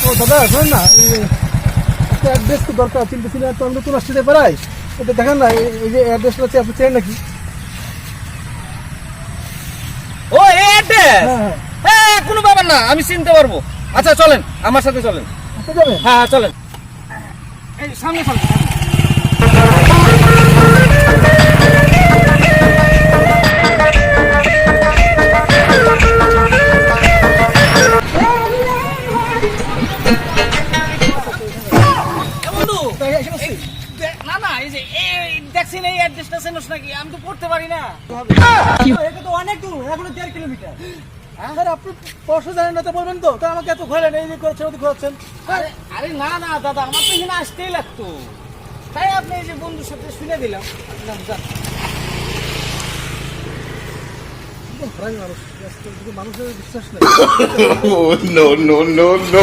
ও দাদা শোনেন না, একটা অ্যাড্রেস তো দরকার, চিনতেছিলেন তো আমি নতুন আসছি পাড়ায়, এটা দেখেন না এই যে অ্যাড্রেসটা আছে, আপনি চেনেন নাকি? ও এই অ্যাড্রেস, হ্যাঁ হ্যাঁ, হ্যাঁ কোনো ব্যাপার না, আমি চিনতে পারবো। আচ্ছা চলেন আমার সাথে চলেন। আপনি যাবেন? হ্যাঁ হ্যাঁ চলেন, এই সামনে সামনে। বন্ধু না না, এই যে দেখছেন এই অ্যাড্রেসটা চেনস নাকি? আমি তো পড়তে পারি না। এটা তো অনেক দূর, এখনো 1.5 কিলোমিটার। স্যার আপনি পরশু জানেন না তো বলবেন তো, তা আমাকে এত ঘোরালেন, এই যে করছেন ওদিকে ঘোরাচ্ছেন। আরে আরে না না দাদা, আমার তো এখানে আসতেই লাগতো, তাই আপনি এই যে বন্ধুর সাথে শুনে দিলাম। মানুষের বিশ্বাস নেই। Oh, no, no, no, no.